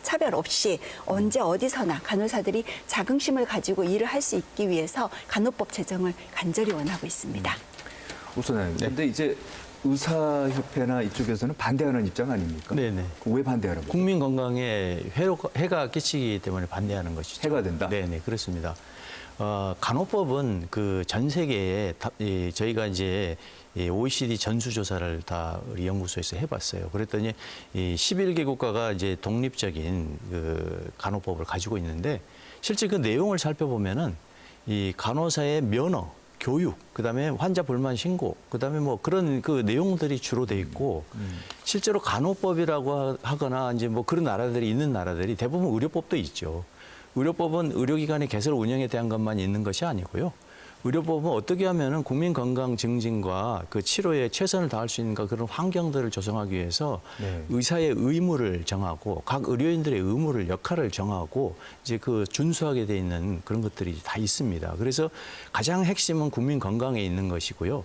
차별 없이 언제 어디서나 간호사들이 자긍심을 가지고 일을 할 수 있기 위해서 간호법 제정을 간절히 원하고 있습니다. 우선은 근데 이제 의사협회나 이쪽에서는 반대하는 입장 아닙니까? 네네. 왜 반대하는 거죠? 국민 건강에 해가 끼치기 때문에 반대하는 것이죠. 해가 된다? 네네, 그렇습니다. 간호법은 그 전 세계에 저희가 이제 OECD 전수조사를 다 우리 연구소에서 해봤어요. 그랬더니 11개 국가가 이제 독립적인 그 간호법을 가지고 있는데 실제 그 내용을 살펴보면은 이 간호사의 면허, 교육, 그다음에 환자 불만 신고, 그다음에 뭐 그런 그 내용들이 주로 돼 있고 실제로 간호법이라고 하거나 이제 뭐 그런 나라들이 있는 나라들이 대부분 의료법도 있죠. 의료법은 의료기관의 개설 운영에 대한 것만 있는 것이 아니고요. 의료법은 어떻게 하면은 국민 건강 증진과 그 치료에 최선을 다할 수 있는가 그런 환경들을 조성하기 위해서 의사의 의무를 정하고 각 의료인들의 의무를 역할을 정하고 이제 그 준수하게 돼 있는 그런 것들이 다 있습니다. 그래서 가장 핵심은 국민 건강에 있는 것이고요.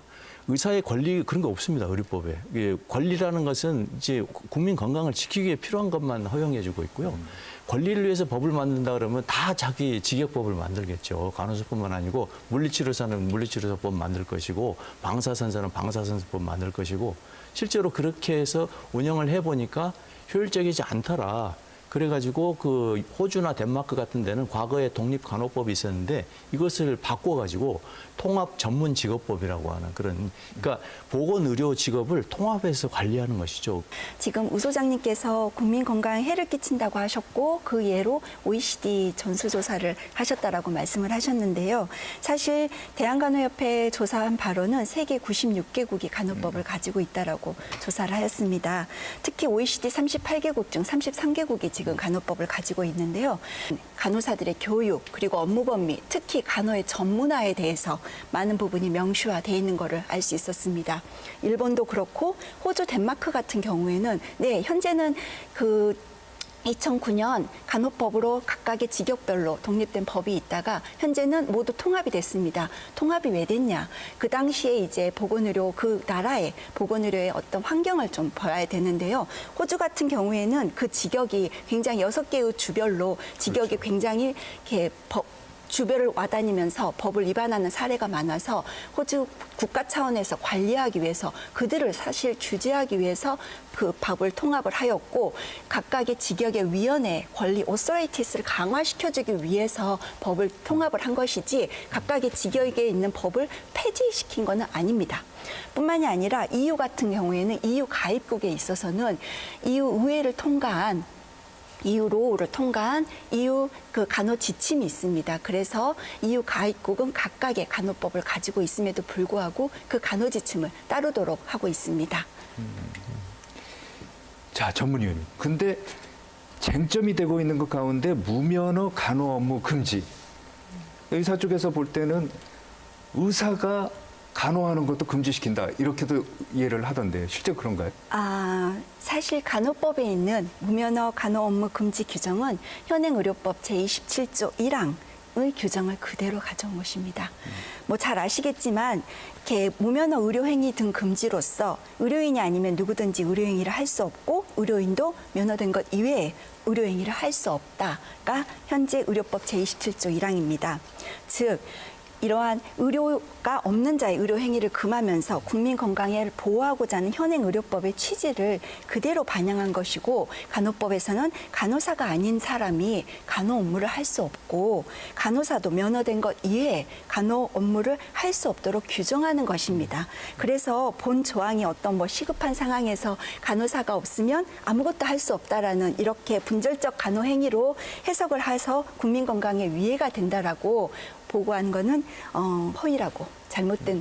의사의 권리 그런 거 없습니다. 의료법에. 권리라는 것은 이제 국민 건강을 지키기 위해 필요한 것만 허용해주고 있고요. 권리를 위해서 법을 만든다 그러면 다 자기 직역법을 만들겠죠. 간호사뿐만 아니고 물리치료사는 물리치료사법 만들 것이고 방사선사는 방사선사법 만들 것이고 실제로 그렇게 해서 운영을 해보니까 효율적이지 않더라. 그래가지고 그 호주나 덴마크 같은 데는 과거에 독립간호법이 있었는데 이것을 바꿔가지고 통합 전문 직업법이라고 하는 그런, 그러니까 보건의료 직업을 통합해서 관리하는 것이죠. 지금 우 소장님께서 국민 건강에 해를 끼친다고 하셨고 그 예로 OECD 전수조사를 하셨다라고 말씀을 하셨는데요. 사실 대한간호협회 조사한 바로는 세계 96개국이 간호법을 가지고 있다라고 조사를 하였습니다. 특히 OECD 38개국 중 33개국이 지금 간호법을 가지고 있는데요. 간호사들의 교육 그리고 업무 범위, 특히 간호의 전문화에 대해서 많은 부분이 명시화되어 있는 것을 알 수 있었습니다. 일본도 그렇고 호주, 덴마크 같은 경우에는 현재는 그 2009년 간호법으로 각각의 직역별로 독립된 법이 있다가 현재는 모두 통합이 됐습니다. 통합이 왜 됐냐? 그 당시에 이제 보건의료, 그 나라의 보건의료의 어떤 환경을 좀 봐야 되는데요. 호주 같은 경우에는 그 직역이 굉장히 6개의 주별로 직역이 굉장히 이렇게 주별을 와다니면서 법을 위반하는 사례가 많아서 호주 국가 차원에서 관리하기 위해서 그들을 사실 규제하기 위해서 그 법을 통합을 하였고 각각의 직역의 위원회 권리 오서리티스를 강화시켜주기 위해서 법을 통합을 한 것이지 각각의 직역에 있는 법을 폐지시킨 것은 아닙니다. 뿐만이 아니라 EU 같은 경우에는 EU 가입국에 있어서는 EU 의회를 통과한 EU 로우를 통과한 EU 그 간호 지침이 있습니다. 그래서 EU 가입국은 각각의 간호법을 가지고 있음에도 불구하고 그 간호 지침을 따르도록 하고 있습니다. 자, 전문의원님. 근데 쟁점이 되고 있는 것 가운데 무면허 간호 업무 금지. 의사 쪽에서 볼 때는 의사가 간호하는 것도 금지시킨다. 이렇게도 이해를 하던데 실제 그런가요? 사실 간호법에 있는 무면허 간호 업무 금지 규정은 현행의료법 제27조 1항의 규정을 그대로 가져온 것입니다. 뭐 잘 아시겠지만 이렇게 무면허 의료행위 등 금지로서 의료인이 아니면 누구든지 의료행위를 할 수 없고 의료인도 면허된 것 이외에 의료행위를 할 수 없다가 현재 의료법 제27조 1항입니다. 즉 이러한 의료가 없는 자의 의료 행위를 금하면서 국민 건강을 보호하고자 하는 현행 의료법의 취지를 그대로 반영한 것이고 간호법에서는 간호사가 아닌 사람이 간호 업무를 할 수 없고 간호사도 면허된 것 이외에 간호 업무를 할 수 없도록 규정하는 것입니다. 그래서 본 조항이 어떤 뭐 시급한 상황에서 간호사가 없으면 아무것도 할 수 없다라는 이렇게 분절적 간호 행위로 해석을 해서 국민 건강에 위해가 된다라고 보고한 거는 허위라고 잘못된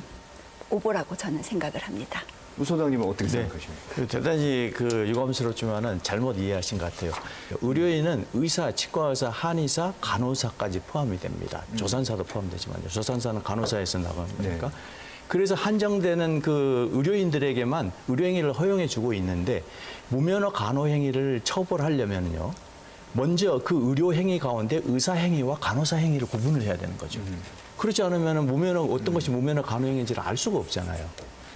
오보라고 저는 생각을 합니다. 우 소장님은 어떻게 생각하십니까? 대단히 유감스럽지만은 잘못 이해하신 것 같아요. 의료인은 의사, 치과의사, 한의사, 간호사까지 포함이 됩니다. 조산사도 포함되지만요. 조산사는 간호사에서 나가는 거니까. 그래서 한정되는 그 의료인들에게만 의료행위를 허용해주고 있는데 무면허 간호행위를 처벌하려면요. 먼저 그 의료행위 가운데 의사행위와 간호사행위를 구분을 해야 되는 거죠. 그렇지 않으면 어떤 것이 무면허 간호행위인지를 알 수가 없잖아요.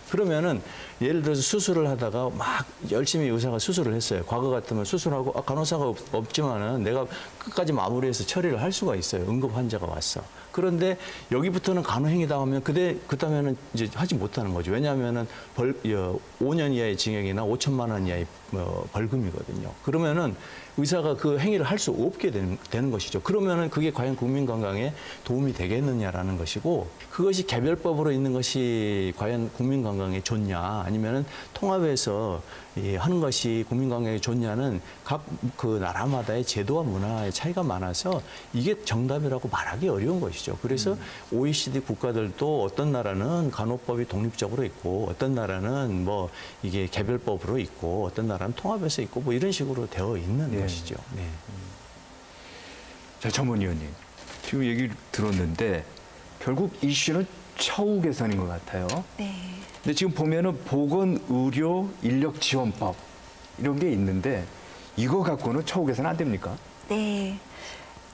그러면은 예를 들어서 수술을 하다가 막 열심히 의사가 수술을 했어요. 과거 같으면 수술하고 간호사가 없지만은 내가 끝까지 마무리해서 처리를 할 수가 있어요. 응급 환자가 왔어. 그런데 여기부터는 간호행위다 하면 그다음에는 이제 하지 못하는 거죠. 왜냐하면은 5년 이하의 징역이나 5천만 원 이하의 벌금이거든요. 그러면은 의사가 그 행위를 할 수 없게 되는 것이죠. 그러면은 그게 과연 국민 건강에 도움이 되겠느냐라는 것이고 그것이 개별법으로 있는 것이 과연 국민 건강에 좋냐 아니면은 통합해서 하는 것이 국민 건강에 좋냐는 각 그 나라마다의 제도와 문화의 차이가 많아서 이게 정답이라고 말하기 어려운 것이죠. 그래서 OECD 국가들도 어떤 나라는 간호법이 독립적으로 있고 어떤 나라는 뭐 이게 개별법으로 있고 어떤 나라는 통합해서 있고 뭐 이런 식으로 되어 있는 것이죠. 네. 자, 전문위원님. 지금 얘기를 들었는데 결국 이슈는 처우 개선인 것 같아요. 네. 근데 지금 보면은 보건의료 인력지원법 이런 게 있는데 이거 갖고는 처우 개선 안 됩니까? 네.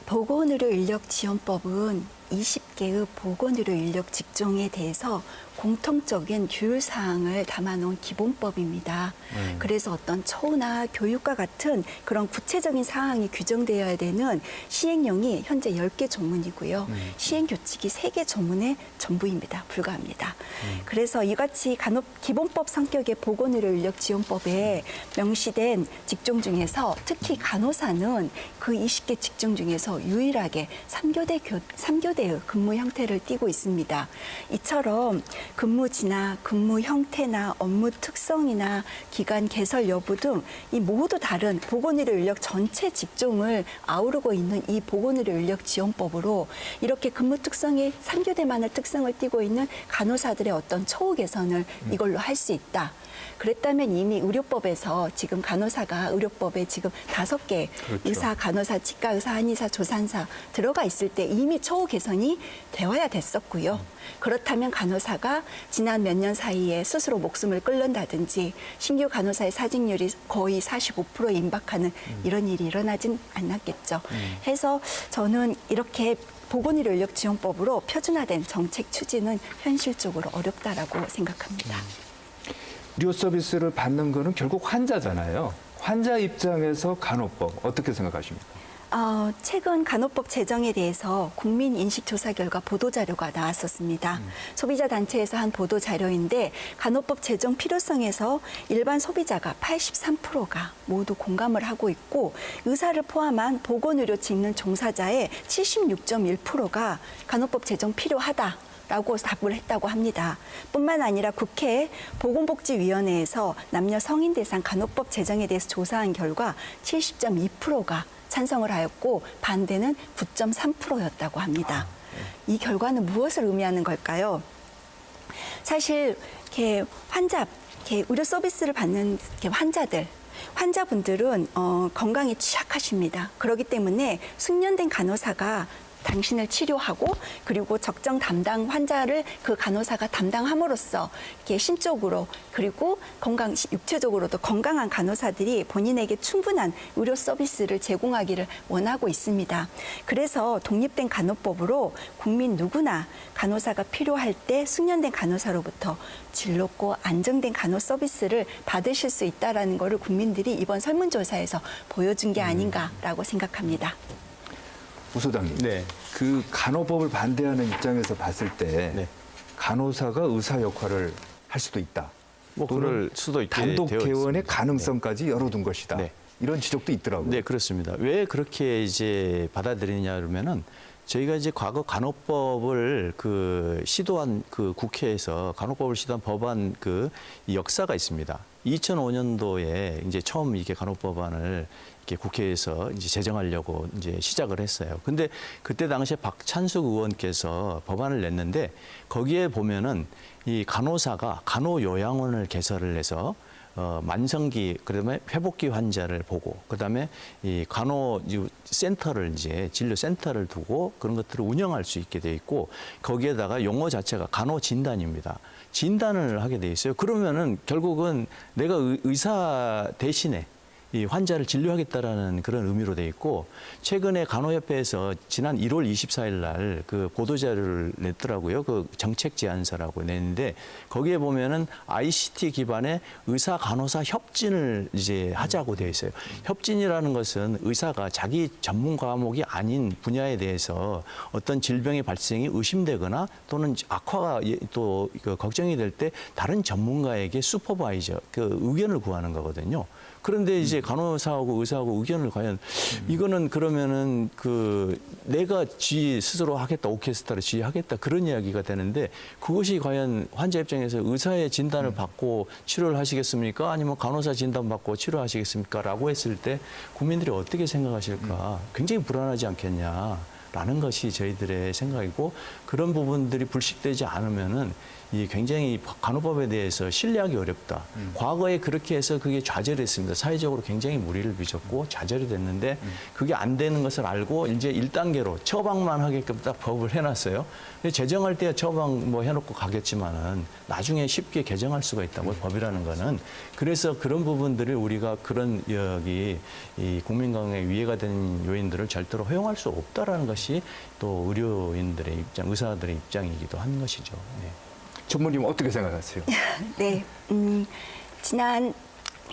보건의료 인력지원법은 20개의 보건의료 인력 직종에 대해서 공통적인 규율 사항을 담아놓은 기본법입니다. 그래서 어떤 처우나 교육과 같은 그런 구체적인 사항이 규정되어야 되는 시행령이 현재 10개 조문이고요. 시행 규칙이 3개 조문에 전부입니다. 불과합니다. 그래서 이같이 기본법 성격의 보건의료 인력 지원법에 명시된 직종 중에서 특히 간호사는 그 20개 직종 중에서 유일하게 3교대의 근무 형태를 띠고 있습니다. 이처럼 근무지나 근무 형태나 업무 특성이나 기간 개설 여부 등 이 모두 다른 보건의료 인력 전체 직종을 아우르고 있는 이 보건의료 인력 지원법으로 이렇게 근무 특성이 3교대만의 특성을 띠고 있는 간호사들의 어떤 처우 개선을 이걸로 할 수 있다. 그랬다면 이미 의료법에서 지금 간호사가 의료법에 지금 5개 그렇죠. 의사, 간호사, 치과의사, 한의사, 조산사 들어가 있을 때 이미 처우 개선이 되어야 됐었고요. 그렇다면 간호사가 지난 몇 년 사이에 스스로 목숨을 끊는다든지 신규 간호사의 사직률이 거의 45%에 임박하는 이런 일이 일어나진 않았겠죠. 해서 저는 이렇게 보건의료 인력 지원법으로 표준화된 정책 추진은 현실적으로 어렵다라고 생각합니다. 의료 서비스를 받는 거는 결국 환자잖아요. 환자 입장에서 간호법 어떻게 생각하십니까? 최근 간호법 제정에 대해서 국민 인식 조사 결과 보도 자료가 나왔었습니다. 소비자 단체에서 한 보도 자료인데 간호법 제정 필요성에서 일반 소비자가 83%가 모두 공감을 하고 있고 의사를 포함한 보건의료 직능 종사자의 76.1%가 간호법 제정 필요하다. 라고 답을 했다고 합니다. 뿐만 아니라 국회 보건복지위원회에서 남녀 성인 대상 간호법 제정에 대해서 조사한 결과 70.2%가 찬성을 하였고 반대는 9.3%였다고 합니다. 이 결과는 무엇을 의미하는 걸까요? 사실 이렇게 의료 서비스를 받는 환자분들은 건강에 취약하십니다. 그렇기 때문에 숙련된 간호사가 당신을 치료하고 그리고 적정 담당 환자를 그 간호사가 담당함으로써 이렇게 심적으로 그리고 육체적으로도 건강한 간호사들이 본인에게 충분한 의료 서비스를 제공하기를 원하고 있습니다. 그래서 독립된 간호법으로 국민 누구나 간호사가 필요할 때 숙련된 간호사로부터 질높고 안정된 간호 서비스를 받으실 수 있다는 것을 국민들이 이번 설문조사에서 보여준 게 아닌가라고 생각합니다. 우 소장님, 그 간호법을 반대하는 입장에서 봤을 때 간호사가 의사 역할을 할 수도 있다. 그럴 수도 있게 단독 되어 개원의 있습니다. 가능성까지 열어둔 것이다. 이런 지적도 있더라고요. 네, 그렇습니다. 왜 그렇게 이제 받아들이냐 그러면은 저희가 이제 과거 간호법을 시도한 국회에서 간호법을 시도한 법안 역사가 있습니다. 2005년도에 이제 처음 이렇게 간호법안을 이렇게 국회에서 이제 제정하려고 이제 시작을 했어요. 근데 그때 당시에 박찬숙 의원께서 법안을 냈는데 거기에 보면은 이 간호사가 간호요양원을 개설을 해서 만성기 그다음에 회복기 환자를 보고 그다음에 이 간호 센터를 이제 진료 센터를 두고 그런 것들을 운영할 수 있게 돼 있고 거기에다가 용어 자체가 간호 진단입니다. 진단을 하게 돼 있어요. 그러면은 결국은 내가 의사 대신에 이 환자를 진료하겠다라는 그런 의미로 돼 있고 최근에 간호협회에서 지난 1월 24일 날 보도자료를 냈더라고요. 정책 제안서라고 냈는데 거기에 보면은 ICT 기반의 의사 간호사 협진을 이제 하자고 되어 있어요. 협진이라는 것은 의사가 자기 전문 과목이 아닌 분야에 대해서 어떤 질병의 발생이 의심되거나 또는 악화가 또 걱정이 될 때 다른 전문가에게 슈퍼바이저 의견을 구하는 거거든요. 그런데 이제 간호사하고 의사하고 의견을 과연 이거는 그러면은 내가 지휘 스스로 하겠다, 오케스트라를 지휘하겠다 그런 이야기가 되는데 그것이 과연 환자 입장에서 의사의 진단을 받고 치료를 하시겠습니까? 아니면 간호사 진단 받고 치료하시겠습니까? 라고 했을 때 국민들이 어떻게 생각하실까? 굉장히 불안하지 않겠냐? 라는 것이 저희들의 생각이고 그런 부분들이 불식되지 않으면은 이 굉장히 간호법에 대해서 신뢰하기 어렵다. 과거에 그렇게 해서 그게 좌절했습니다. 사회적으로 굉장히 무리를 빚었고 좌절이 됐는데 그게 안 되는 것을 알고 이제 1단계로 처방만 하게끔 딱 법을 해놨어요. 근데 제정할 때 처방 뭐 해놓고 가겠지만은 나중에 쉽게 개정할 수가 있다고 법이라는 거는. 그래서 그런 부분들을 우리가 그런 여기 이 국민 건강에 위해가 되는 요인들을 절대로 허용할 수 없다라는 것이 또 의료인들의 입장, 의사들의 입장이기도 한 것이죠. 네. 전무님 어떻게 생각하세요? 네, 지난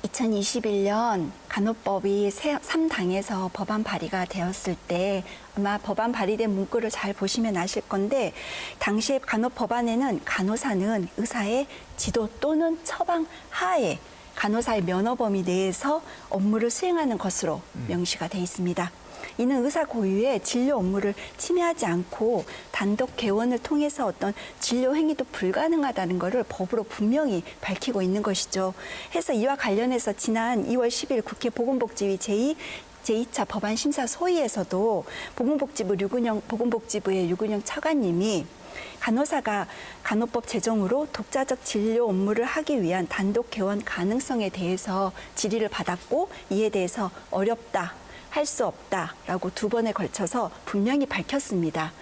2021년 간호법이 3당에서 법안 발의가 되었을 때 아마 법안 발의된 문구를 잘 보시면 아실 건데 당시에 간호법안에는 간호사는 의사의 지도 또는 처방 하에 간호사의 면허 범위 내에서 업무를 수행하는 것으로 명시가 돼 있습니다. 이는 의사 고유의 진료 업무를 침해하지 않고 단독 개원을 통해서 어떤 진료 행위도 불가능하다는 것을 법으로 분명히 밝히고 있는 것이죠. 해서 이와 관련해서 지난 2월 10일 국회 보건복지위 제2차 법안 심사 소위에서도 보건복지부의 유근영 차관님이 간호사가 간호법 제정으로 독자적 진료 업무를 하기 위한 단독 개원 가능성에 대해서 질의를 받았고 이에 대해서 어렵다. 할 수 없다라고 2번에 걸쳐서 분명히 밝혔습니다.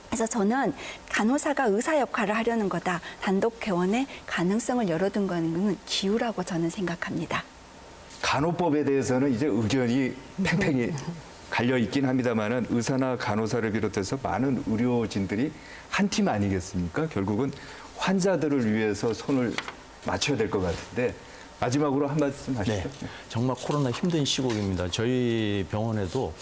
그래서 저는 간호사가 의사 역할을 하려는 거다. 단독 개원의 가능성을 열어둔 거는 기우라고 저는 생각합니다. 간호법에 대해서는 이제 의견이 팽팽히 갈려 있긴 합니다만은 의사나 간호사를 비롯해서 많은 의료진들이 한 팀 아니겠습니까? 결국은 환자들을 위해서 손을 맞춰야 될 것 같은데 마지막으로 한 말씀 하시죠. 네, 정말 코로나 힘든 시국입니다. 저희 병원에도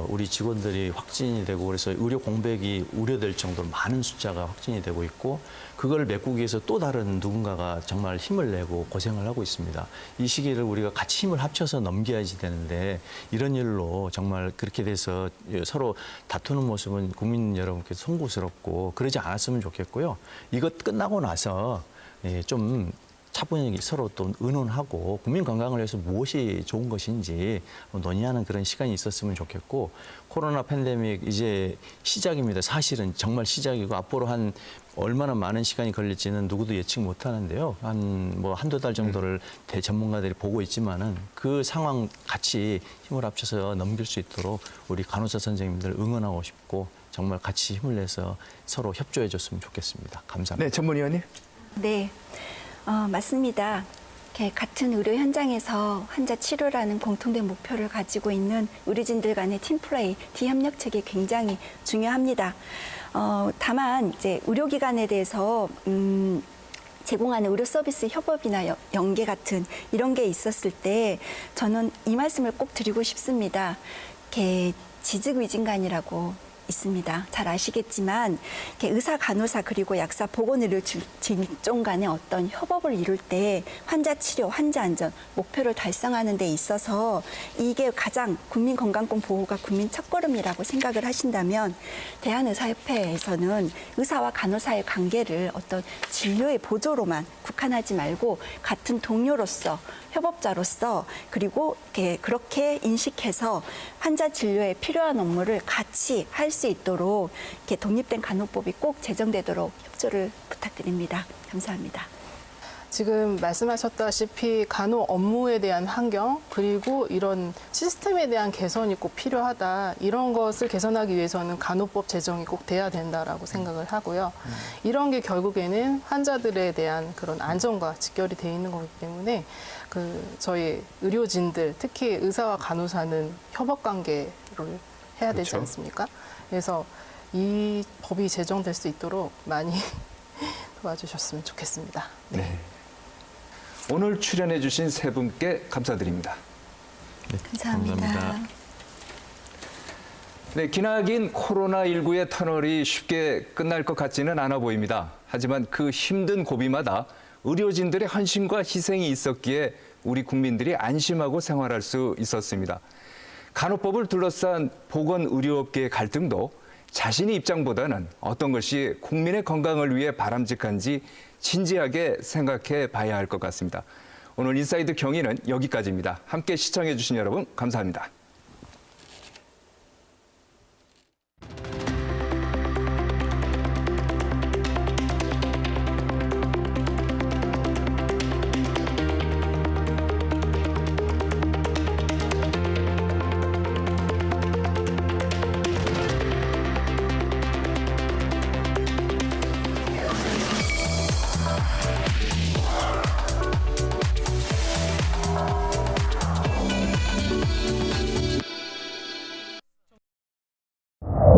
우리 직원들이 확진이 되고 그래서 의료 공백이 우려될 정도로 많은 숫자가 확진이 되고 있고 그걸 메꾸기 위해서 또 다른 누군가가 정말 힘을 내고 고생을 하고 있습니다. 이 시기를 우리가 같이 힘을 합쳐서 넘겨야지 되는데 이런 일로 정말 그렇게 돼서 서로 다투는 모습은 국민 여러분께 송구스럽고 그러지 않았으면 좋겠고요. 이것 끝나고 나서 좀 차분히 서로 또 의논하고 국민 건강을 위해서 무엇이 좋은 것인지 논의하는 그런 시간이 있었으면 좋겠고 코로나 팬데믹 이제 시작입니다. 사실은 정말 시작이고 앞으로 한 얼마나 많은 시간이 걸릴지는 누구도 예측 못 하는데요. 한두 달 정도를 대전문가들이 보고 있지만은 그 상황 같이 힘을 합쳐서 넘길 수 있도록 우리 간호사 선생님들 응원하고 싶고 정말 같이 힘을 내서 서로 협조해 줬으면 좋겠습니다. 감사합니다. 네, 전문의원님. 네. 맞습니다. 같은 의료 현장에서 환자 치료라는 공통된 목표를 가지고 있는 의료진들 간의 팀플레이, 팀협력책이 굉장히 중요합니다. 다만 이제 의료기관에 대해서 제공하는 의료 서비스 협업이나 연계 같은 이런 게 있었을 때 저는 이 말씀을 꼭 드리고 싶습니다. 지직위진간이라고 있습니다. 잘 아시겠지만 의사, 간호사 그리고 약사, 보건의료 진종 간의 어떤 협업을 이룰 때 환자 치료, 환자 안전 목표를 달성하는 데 있어서 이게 가장 국민건강권 보호가 국민 첫걸음이라고 생각을 하신다면 대한의사협회에서는 의사와 간호사의 관계를 어떤 진료의 보조로만 국한하지 말고 같은 동료로서 협업자로서 그리고 그렇게 인식해서 환자 진료에 필요한 업무를 같이 할 수 있도록 독립된 간호법이 꼭 제정되도록 협조를 부탁드립니다. 감사합니다. 지금 말씀하셨다시피 간호 업무에 대한 환경 그리고 이런 시스템에 대한 개선이 꼭 필요하다. 이런 것을 개선하기 위해서는 간호법 제정이 꼭 돼야 된다라고 생각을 하고요. 이런 게 결국에는 환자들에 대한 그런 안전과 직결이 돼 있는 거기 때문에 저희 의료진들 특히 의사와 간호사는 협업 관계를 해야 되지 않습니까? 그래서 이 법이 제정될 수 있도록 많이 도와주셨으면 좋겠습니다. 네. 오늘 출연해 주신 세 분께 감사드립니다. 네, 감사합니다. 네, 기나긴 코로나19의 터널이 쉽게 끝날 것 같지는 않아 보입니다. 하지만 그 힘든 고비마다 의료진들의 헌신과 희생이 있었기에 우리 국민들이 안심하고 생활할 수 있었습니다. 간호법을 둘러싼 보건의료업계의 갈등도 자신의 입장보다는 어떤 것이 국민의 건강을 위해 바람직한지 진지하게 생각해 봐야 할 것 같습니다. 오늘 인사이드 경위는 여기까지입니다. 함께 시청해 주신 여러분 감사합니다.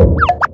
있습니다.